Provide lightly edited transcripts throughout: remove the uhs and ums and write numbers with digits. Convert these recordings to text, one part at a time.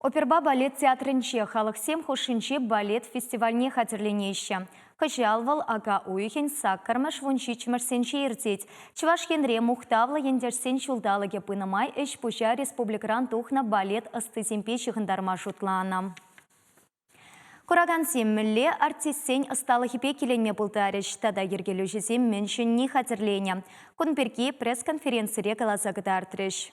Оперба балет театрынче халықсем хушинче балет фестивальне хатырленейші. Кыжалвал ага уйхен саккармаш вунчи чмарсенче иртеть. Чываш енре мухтавла ендерсен чулдалаге пынымай эш пуща республикран тухна балет астыземпе шығындарма жутлана. Кураган семмілі артистсен ысталықипе келене бұлдарыш, тада ергелі жезем меншін не хатырлене. Күнперке пресс-конференцире калазагыдартырыш.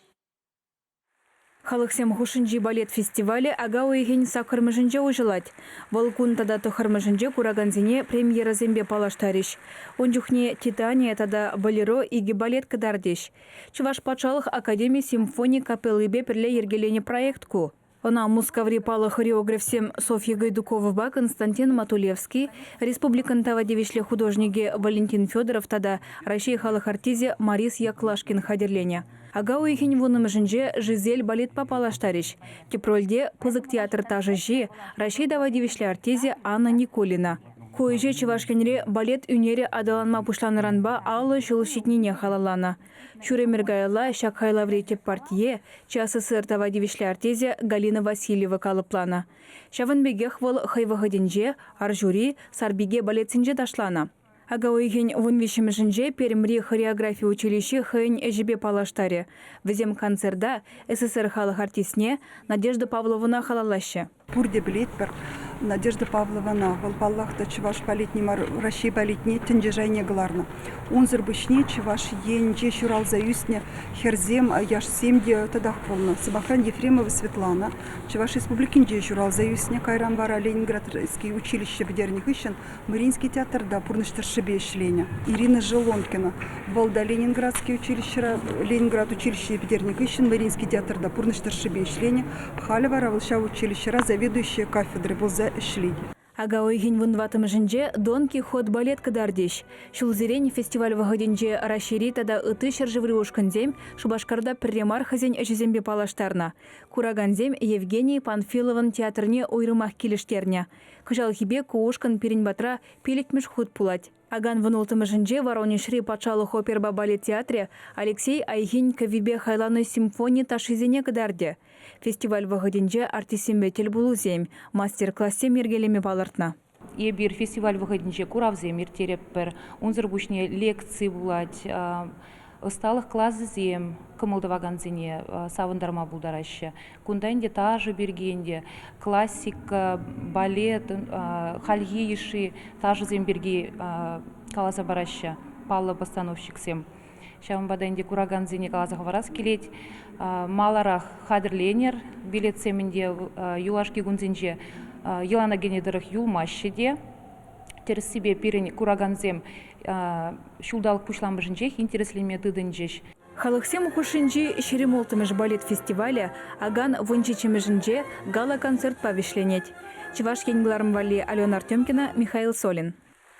Халықсем хушинчи балет фестивале ага уйхен саккармышынче ужылать. Волкун тада тухармышынче кураганзине премьера зембе палаштариш. Ончухне Титания тада балеро иги балет кадардеш. Чуваш патшалық академия симфоний капеллыбе перле ергелене проектку. Она мускаври пала хореографсем Софья Гайдукова, Константин Матулевский, республикан тавадевишле художники Валентин Федоров тада Россия халық артизе Марис Яклашкин хадерлене. Ага уйхен вуным жинже Жизель балет папалаштариш. Кепрольде пызык театр тажыжи Россия давадевишле артизе Анна Николина. Койже чывашкенре балет үнере адаланма пушланыранба алы шылышитнине халалана. Шуремергайла шакхайлаври теп партие ЧССР тавадевишле артизе Галина Васильева калыплана. Шавынбегех выл хайвагаденже аржури сарбиге балетсинже ташлана. Ага уйген вунвишімішінже перемри хореография училище хэйн эжібе палаштаре. Візем концерда СССР халық артисне Надежда Павловна халалаще. Пурде билет бір Надежда Павловна волпаллахта чуваш балетнимар Россия балетне тінжежайне гларна. Унзыр бішне чуваш енже шурал заюсне херзем яш семде тадах полна. Сабахран Ефремова Светлана чуваш республикинже шурал заюсне Кайрамбара Ленинградский училище бедерних ищен Мариинский театр да пурныштыршыбе ишлене. Ирина Желонкина Волда Ленинградский училище Ленинград училище бедерних ищен Мариинский театр да пурныштыршыбе ишлене. Халева Равлша училище заведующая кафедры был за шлиги. Ага ойген вунватым жинже Дон Кихот балет кадардеш. Шулзерень фестиваль вагаденже расшири тада ыты шаржеври ушканзем Шубашкарда премар хазень эжезембе палаштарна. Кураганзем Евгений Панфилован театрне ойрымах келештерня. Кыжал хибе куушкан перенбатра пелетмеш худ пулать. Аган вунултым жинже Воронежри патшалық оперба балет театре Алексей Айхин кавибе хайланы симфония ташизене кадарде. Фестиваль вагаденже артисембе телбулузем, мастер-классе мергелеме балартна. Ебир фестиваль вагаденже куравзем иртереппер, унзырбушне лекции булать, осталых классзем, кымылдываганзине савындарма булдараще. Кундайнде тажы бергенде, классика, балет, хальгииши, тажызем берги каласа бараще, палла постановщиксем. Шавын бадайнде кураганзине каласа хаварас келет, маларах хадерленер, билет семенде юлашки гунзинже, елана генедерах юлмащеде, терс себе пирен кураганзем шулдалық пушламбыжынчех интереслеме тыдынчеш. Халықсем хушинчи шеремолтымыш балет фестиваля аган вунчичимыжынче гала-концерт павишленеть. Чуваш енгларм вали Алена Артемкина, Михаил Солин.